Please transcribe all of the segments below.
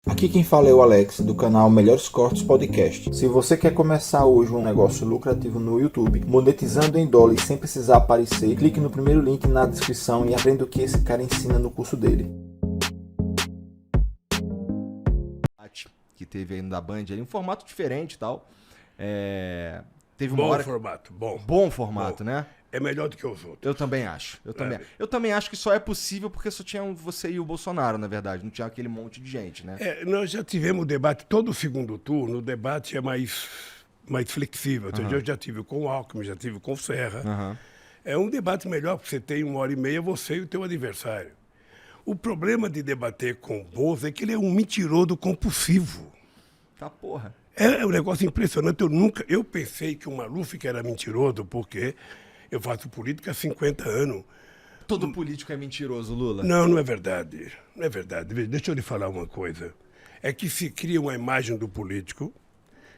Aqui quem fala é o Alex, do canal Melhores Cortes Podcast. Se você quer começar hoje um negócio lucrativo no YouTube, monetizando em dólar e sem precisar aparecer, clique no primeiro link na descrição e aprenda o que esse cara ensina no curso dele. Que teve aí no da Band, um formato diferente e tal. Teve uma Bom hora... formato, bom. Bom formato, Bom. né? É melhor do que os outros. Eu também acho. Eu também acho que só é possível porque só tinha você e o Bolsonaro, na verdade. Não tinha aquele monte de gente, né? Nós já tivemos debate, todo o segundo turno, o debate é mais flexível. Uhum. Eu já tive com o Alckmin, já tive com o Serra. Uhum. É um debate melhor, porque você tem 1h30, você e o teu adversário. O problema de debater com o Bozo é que ele é um mentiroso compulsivo. Tá porra. É um negócio impressionante. Eu pensei que o Maluf que era mentiroso, porque eu faço política há 50 anos. Todo político é mentiroso, Lula? Não é verdade. Não é verdade. Deixa eu lhe falar uma coisa. É que se cria uma imagem do político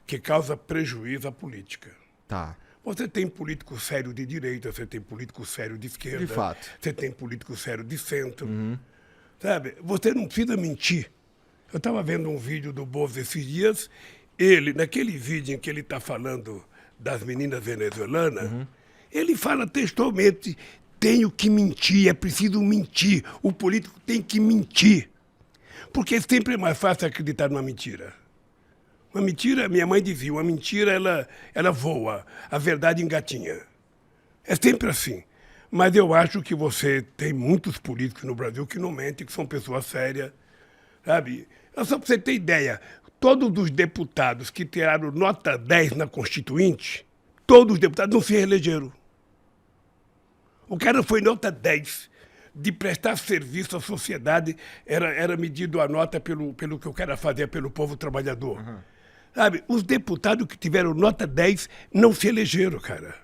que causa prejuízo à política. Tá. Você tem político sério de direita, você tem político sério de esquerda. De fato. Você tem político sério de centro. Uhum. Sabe? Você não precisa mentir. Eu estava vendo um vídeo do Bozo esses dias. Ele, naquele vídeo em que ele está falando das meninas venezuelanas, ele fala textualmente, tenho que mentir, é preciso mentir. O político tem que mentir. Porque sempre é mais fácil acreditar numa mentira. Uma mentira, minha mãe dizia, uma mentira ela voa, a verdade engatinha. É sempre assim. Mas eu acho que você tem muitos políticos no Brasil que não mentem, que são pessoas sérias, sabe? Só para você ter ideia, todos os deputados que tiraram nota 10 na Constituinte, todos os deputados não se reelegeram. O cara foi nota 10 de prestar serviço à sociedade, era medido a nota pelo que o cara fazia pelo povo trabalhador. Uhum. Sabe, os deputados que tiveram nota 10 não se elegeram, cara.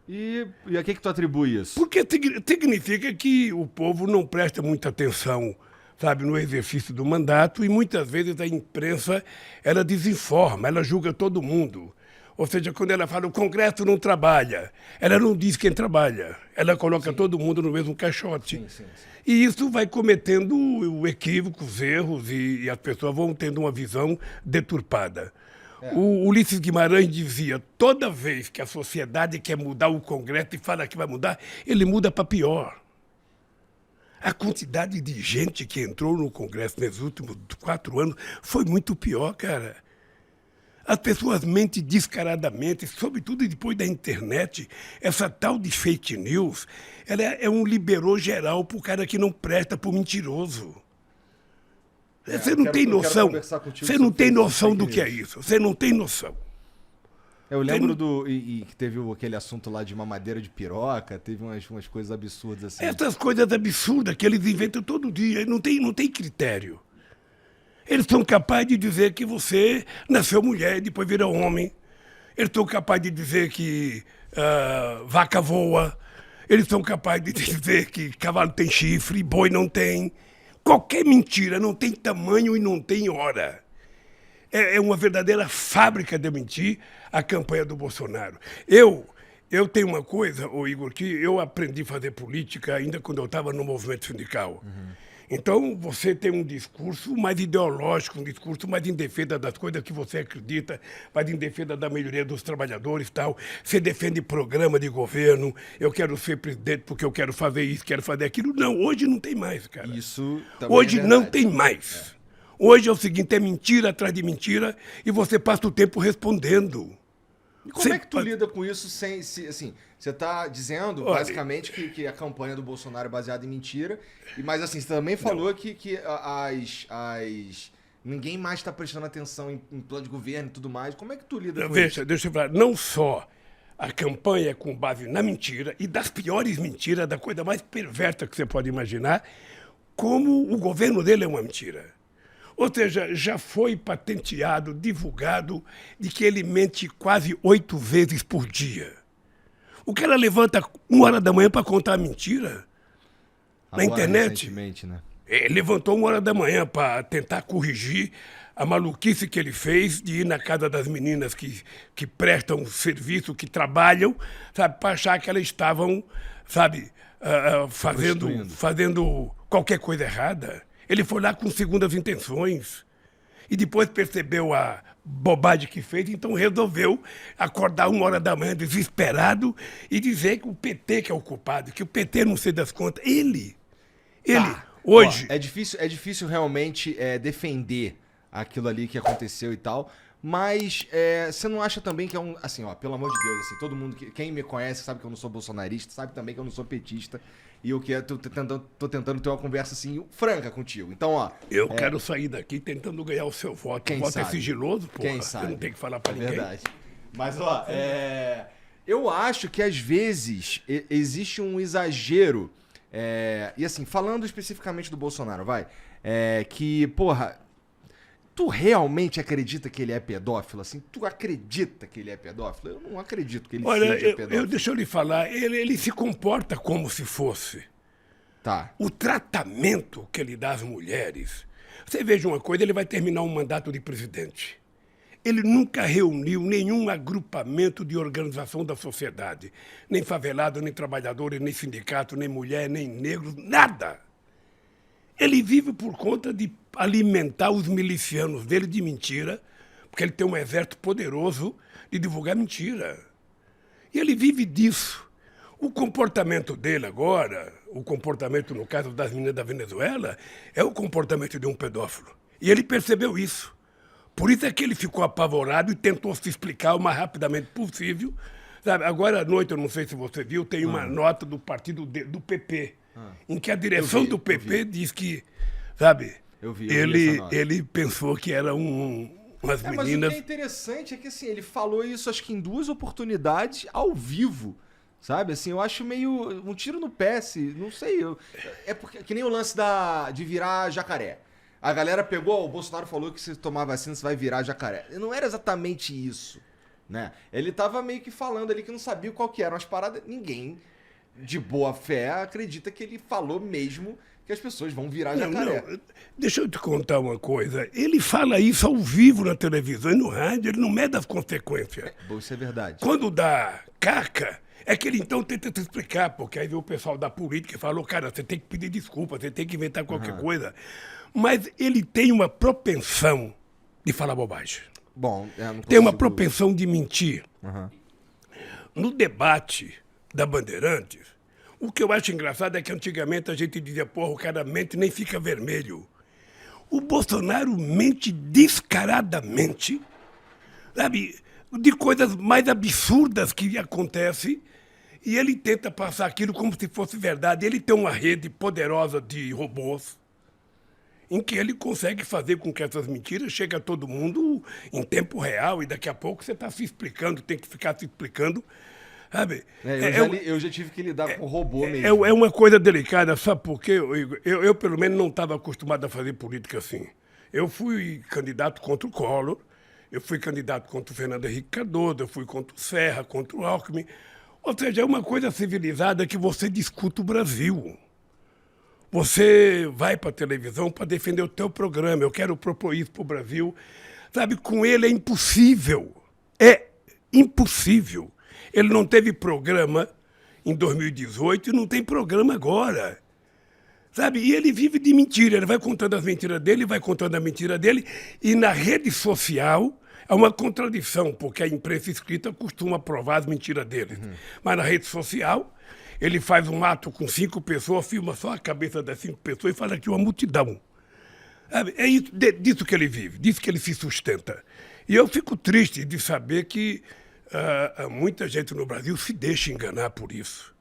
E a que tu atribui isso? Porque significa que o povo não presta muita atenção, sabe, no exercício do mandato, e muitas vezes a imprensa, ela desinforma, ela julga todo mundo. Ou seja, quando ela fala o Congresso não trabalha, ela não diz quem trabalha, ela coloca todo mundo no mesmo caixote. Sim. E isso vai cometendo equívocos, erros, e as pessoas vão tendo uma visão deturpada. O Ulisses Guimarães dizia, toda vez que a sociedade quer mudar o Congresso e fala que vai mudar, ele muda para pior. A quantidade de gente que entrou no Congresso nesses últimos 4 anos foi muito pior, cara. As pessoas mentem descaradamente, sobretudo depois da internet. Essa tal de fake news, ela é um liberou geral para o cara que não presta, para o mentiroso. Você não tem noção. Você não tem noção do que é isso. Você não tem noção. Eu lembro que teve aquele assunto lá de mamadeira de piroca, teve umas coisas absurdas assim. Essas coisas absurdas que eles inventam todo dia, não tem critério. Eles são capazes de dizer que você nasceu mulher e depois vira homem. Eles são capazes de dizer que vaca voa. Eles são capazes de dizer que cavalo tem chifre e boi não tem. Qualquer mentira não tem tamanho e não tem hora. É uma verdadeira fábrica de mentir a campanha do Bolsonaro. Eu tenho uma coisa, Igor, que eu aprendi a fazer política ainda quando eu estava no movimento sindical. Uhum. Então, você tem um discurso mais ideológico, um discurso mais em defesa das coisas que você acredita, mais em defesa da melhoria dos trabalhadores e tal. Você defende programa de governo, eu quero ser presidente porque eu quero fazer isso, quero fazer aquilo. Não, hoje não tem mais, cara. Isso também hoje não tem mais. Hoje é o seguinte, é mentira atrás de mentira e você passa o tempo respondendo. E como é que tu lida com isso sem, assim, você está dizendo, basicamente, que a campanha do Bolsonaro é baseada em mentira, mas assim, você também falou que ninguém mais está prestando atenção em plano de governo e tudo mais. Como é que tu lida com isso? Deixa eu falar, não só a campanha é com base na mentira, e das piores mentiras, da coisa mais perversa que você pode imaginar, como o governo dele é uma mentira. Ou seja, já foi patenteado, divulgado, de que ele mente quase 8 vezes por dia. O cara levanta 1h da manhã para contar mentira na internet. Né? Ele levantou 1h da manhã para tentar corrigir a maluquice que ele fez de ir na casa das meninas que prestam serviço, que trabalham, para achar que elas estavam, fazendo qualquer coisa errada. Ele foi lá com segundas intenções. E depois percebeu a bobagem que fez, então resolveu acordar 1 hora da manhã desesperado e dizer que o PT que é o culpado, que o PT não sei das contas. Ele, hoje... Ó, é difícil realmente defender aquilo ali que aconteceu e tal, mas você não acha também que é um... Assim, ó, pelo amor de Deus, assim, todo mundo... Quem me conhece sabe que eu não sou bolsonarista, sabe também que eu não sou petista, e eu tô tentando ter uma conversa, assim, franca contigo. Então, ó... Eu quero sair daqui tentando ganhar o seu voto. Quem o voto sabe? é sigiloso, porra. Quem sabe? Eu não tenho que falar pra ninguém. Verdade. Mas, ó, eu acho que às vezes existe um exagero, e assim, falando especificamente do Bolsonaro, que, porra, tu realmente acredita que ele é pedófilo? Assim, tu acredita que ele é pedófilo? Eu não acredito que ele seja pedófilo. Deixa eu lhe falar, ele se comporta como se fosse. Tá. O tratamento que ele dá às mulheres. Você veja uma coisa, ele vai terminar um mandato de presidente. Ele nunca reuniu nenhum agrupamento de organização da sociedade. Nem favelado, nem trabalhadores, nem sindicato, nem mulher, nem negros, nada. Ele vive por conta de alimentar os milicianos dele de mentira, porque ele tem um exército poderoso de divulgar mentira. E ele vive disso. O comportamento dele agora, o comportamento, no caso das meninas da Venezuela, é o comportamento de um pedófilo. E ele percebeu isso. Por isso é que ele ficou apavorado e tentou se explicar o mais rapidamente possível. Sabe, agora à noite, eu não sei se você viu, tem uma nota do partido do PP, em que a direção do PP diz que, sabe, Eu vi essa nota. ele pensou que era umas Mas o meninas... que é interessante é que, assim, ele falou isso, acho que em 2 oportunidades, ao vivo. Sabe, assim, eu acho meio um tiro no pé, não sei. É porque, que nem o lance de virar jacaré. A galera pegou, o Bolsonaro falou que se tomar vacina você vai virar jacaré. Não era exatamente isso, né? Ele tava meio que falando ali que não sabia qual que eram as paradas. Ninguém de boa fé acredita que ele falou mesmo que as pessoas vão virar jacaré. Não, deixa eu te contar uma coisa. Ele fala isso ao vivo na televisão e no rádio, ele não mede as consequências. Bom, isso é verdade. Quando dá caca, é que ele então tenta te explicar, porque aí vem o pessoal da política e falou, cara, você tem que pedir desculpa, você tem que inventar qualquer coisa. Mas ele tem uma propensão de falar bobagem. Bom, eu não Tem uma consigo- propensão de mentir. No debate da Bandeirantes, o que eu acho engraçado é que antigamente a gente dizia, porra, o cara mente nem fica vermelho. O Bolsonaro mente descaradamente, sabe, de coisas mais absurdas que acontecem, e ele tenta passar aquilo como se fosse verdade. Ele tem uma rede poderosa de robôs, em que ele consegue fazer com que essas mentiras cheguem a todo mundo em tempo real, e daqui a pouco você está se explicando, tem que ficar se explicando, sabe? eu já tive que lidar com robô mesmo. É uma coisa delicada, sabe por quê? Eu pelo menos, não estava acostumado a fazer política assim. Eu fui candidato contra o Collor, eu fui candidato contra o Fernando Henrique Cardoso, eu fui contra o Serra, contra o Alckmin. Ou seja, é uma coisa civilizada que você discute o Brasil. Você vai para a televisão para defender o teu programa. Eu quero propor isso para o Brasil. Sabe, com ele é impossível. É impossível. Ele não teve programa em 2018 e não tem programa agora. Sabe, e ele vive de mentira. Ele vai contando as mentiras dele, vai contando a mentira dele. E na rede social há uma contradição, porque a imprensa escrita costuma provar as mentiras dele. Mas na rede social... ele faz um ato com 5 pessoas, filma só a cabeça das 5 pessoas e fala que é uma multidão. É isso, disso que ele vive, disso que ele se sustenta. E eu fico triste de saber que muita gente no Brasil se deixa enganar por isso.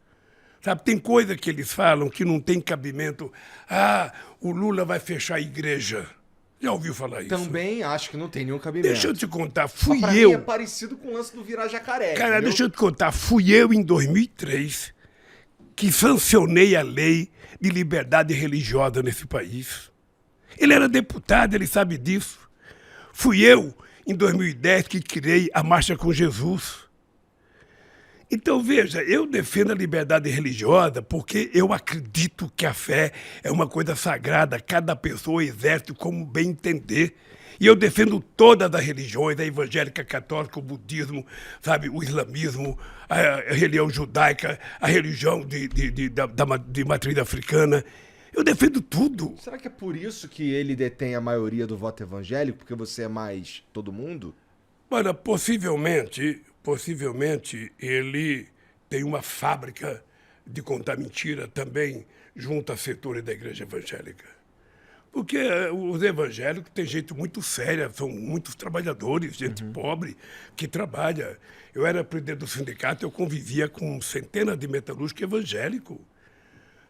Sabe, tem coisa que eles falam que não tem cabimento. Ah, o Lula vai fechar a igreja. Já ouviu falar isso? Também acho que não tem nenhum cabimento. Deixa eu te contar, Mas fui pra eu... mim é parecido com o lance do virar jacaré. Cara, entendeu? deixa eu te contar, fui eu em 2003 que sancionei a lei de liberdade religiosa nesse país. Ele era deputado, ele sabe disso. Fui eu, em 2010, que criei a Marcha com Jesus. Então, veja, eu defendo a liberdade religiosa porque eu acredito que a fé é uma coisa sagrada, cada pessoa exerce como bem entender. E eu defendo todas as religiões, a evangélica, a católica, o budismo, sabe, o islamismo, a religião judaica, a religião de matriz africana. Eu defendo tudo. Será que é por isso que ele detém a maioria do voto evangélico? Porque você é mais todo mundo? Olha, possivelmente ele tem uma fábrica de contar mentira também junto a setores da igreja evangélica. Porque os evangélicos têm gente muito séria, são muitos trabalhadores, gente pobre que trabalha. Eu era presidente do sindicato, eu convivia com centenas de metalúrgicos evangélicos.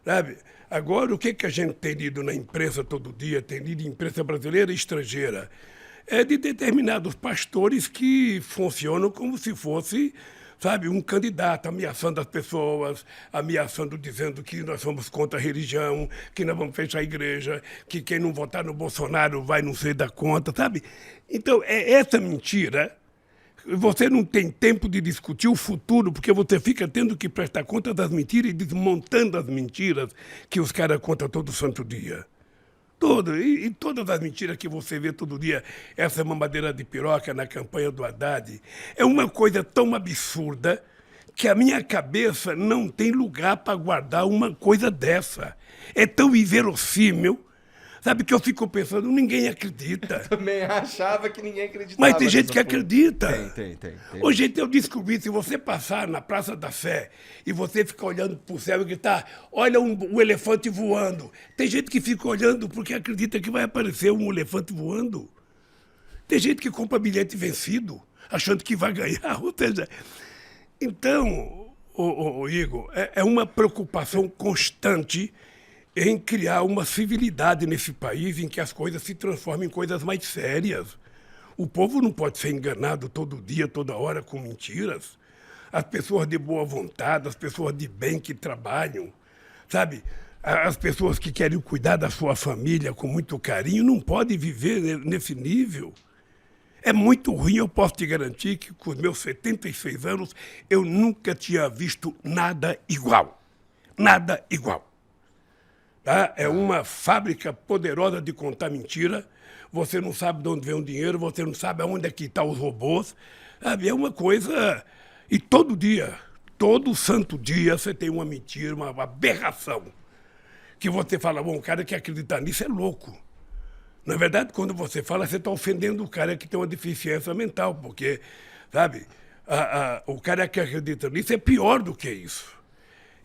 Sabe? Agora, o que a gente tem lido na imprensa todo dia, tem lido em imprensa brasileira e estrangeira, é de determinados pastores que funcionam como se fosse, sabe, um candidato ameaçando as pessoas, ameaçando, dizendo que nós somos contra a religião, que nós vamos fechar a igreja, que quem não votar no Bolsonaro vai não sei da conta, sabe? Então, é essa mentira. Você não tem tempo de discutir o futuro, porque você fica tendo que prestar conta das mentiras e desmontando as mentiras que os caras contam todo santo dia. E todas as mentiras que você vê todo dia, essa mamadeira de piroca na campanha do Haddad, é uma coisa tão absurda que a minha cabeça não tem lugar para guardar uma coisa dessa. É tão inverossímil, sabe, que eu fico pensando, ninguém acredita. Também achava que ninguém acreditava. Mas tem gente nessa que acredita. Tem. Ô, gente, eu descobri, se você passar na Praça da Sé e você ficar olhando pro céu e gritar, olha um elefante voando. Tem gente que fica olhando porque acredita que vai aparecer um elefante voando. Tem gente que compra bilhete vencido, achando que vai ganhar. Ou seja, então, Igor, é uma preocupação constante em criar uma civilidade nesse país em que as coisas se transformem em coisas mais sérias. O povo não pode ser enganado todo dia, toda hora, com mentiras. As pessoas de boa vontade, as pessoas de bem que trabalham, sabe? As pessoas que querem cuidar da sua família com muito carinho não podem viver nesse nível. É muito ruim, eu posso te garantir que com os meus 76 anos eu nunca tinha visto nada igual. Nada igual. Tá? É uma fábrica poderosa de contar mentira. Você não sabe de onde vem o dinheiro, você não sabe aonde é que estão os robôs. Sabe? É uma coisa... E todo dia, todo santo dia, você tem uma mentira, uma aberração. Que você fala, bom, o cara que acredita nisso é louco. Na verdade, quando você fala, você está ofendendo o cara que tem uma deficiência mental, porque, sabe, o cara que acredita nisso é pior do que isso.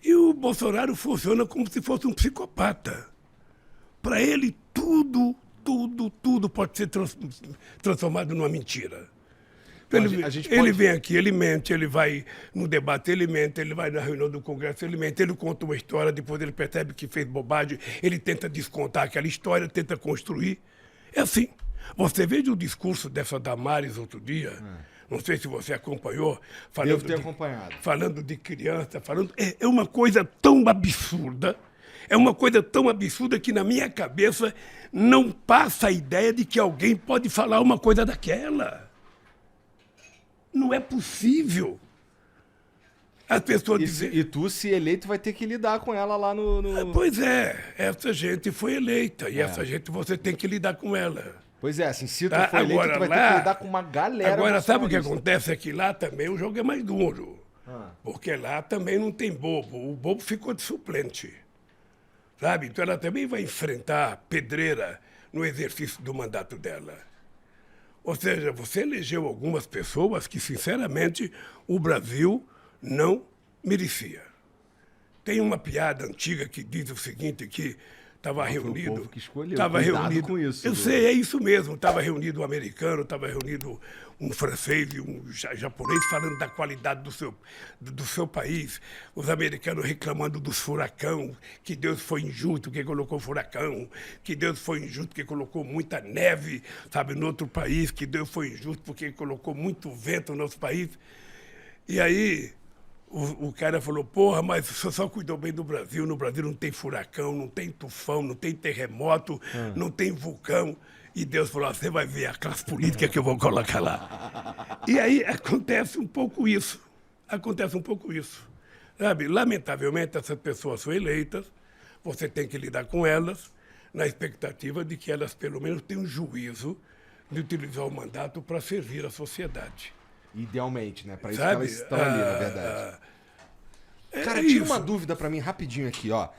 E o Bolsonaro funciona como se fosse um psicopata. Para ele, tudo pode ser transformado numa mentira. Ele vem aqui, ele mente, ele vai no debate, ele mente, ele vai na reunião do Congresso, ele mente, ele conta uma história, depois ele percebe que fez bobagem, ele tenta descontar aquela história, tenta construir. É assim. Você veja o discurso dessa Damares outro dia, não sei se você acompanhou. Devo ter acompanhado. Falando de criança, é uma coisa tão absurda, é uma coisa tão absurda que na minha cabeça não passa a ideia de que alguém pode falar uma coisa daquela. Não é possível. As pessoas dizem... E tu, se eleito, vai ter que lidar com ela lá no... Pois é, essa gente foi eleita e essa gente você tem que lidar com ela. Pois é, assim, se tu for eleito, tu vai ter que lidar com uma galera... Agora, sabe o que acontece? É que lá também o jogo é mais duro. Porque lá também não tem bobo. O bobo ficou de suplente. Sabe? Então ela também vai enfrentar pedreira no exercício do mandato dela. Ou seja, você elegeu algumas pessoas que, sinceramente, o Brasil não merecia. Tem uma piada antiga que diz o seguinte, que estava reunido... Foi o povo que escolheu. Estava reunido com isso. Eu sei, é isso mesmo. Estava reunido um americano, estava reunido um francês e um japonês falando da qualidade do seu país. Os americanos reclamando dos furacão, que Deus foi injusto que colocou furacão, que Deus foi injusto que colocou muita neve, sabe, no outro país, que Deus foi injusto porque colocou muito vento no nosso país. E aí... O cara falou, porra, mas você só cuidou bem do Brasil. No Brasil não tem furacão, não tem tufão, não tem terremoto, não tem vulcão. E Deus falou, você vai ver a classe política que eu vou colocar lá. E aí acontece um pouco isso. Sabe? Lamentavelmente, essas pessoas são eleitas, você tem que lidar com elas, na expectativa de que elas, pelo menos, tenham juízo de utilizar o mandato para servir a sociedade. Idealmente, né? Para isso Sabe? que elas estão ali, na verdade. Cara, tira uma dúvida pra mim rapidinho aqui, ó.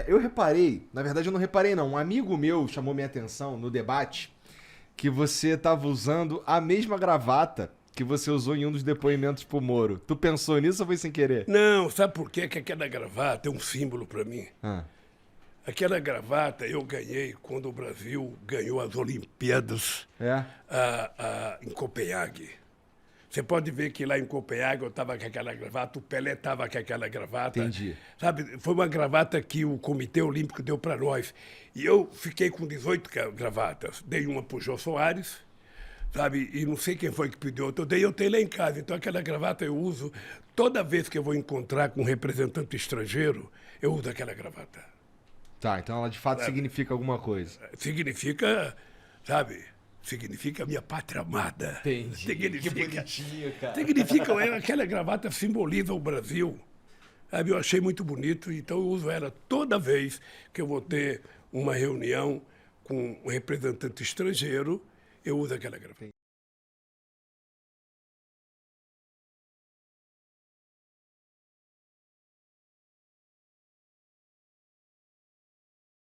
Eu reparei, na verdade eu não reparei não, um amigo meu chamou minha atenção no debate que você tava usando a mesma gravata que você usou em um dos depoimentos pro Moro. Tu pensou nisso ou foi sem querer? Não, sabe por quê? Que aquela gravata é um símbolo para mim. Ah. Aquela gravata eu ganhei quando o Brasil ganhou as Olimpíadas É? em Copenhague. Você pode ver que lá em Copenhague eu estava com aquela gravata, o Pelé estava com aquela gravata. Entendi. Sabe, foi uma gravata que o Comitê Olímpico deu para nós. E eu fiquei com 18 gravatas. Dei uma para o Jô Soares, sabe, e não sei quem foi que pediu outra. Eu tenho lá em casa. Então aquela gravata eu uso toda vez que eu vou encontrar com um representante estrangeiro, eu uso aquela gravata. Tá, então ela de fato significa alguma coisa. Significa, sabe, significa minha pátria amada. Entendi. Significa, Que bonitinho, cara. significa, aquela gravata simboliza o Brasil. Sabe, eu achei muito bonito, então eu uso ela toda vez que eu vou ter uma reunião com um representante estrangeiro, eu uso aquela gravata.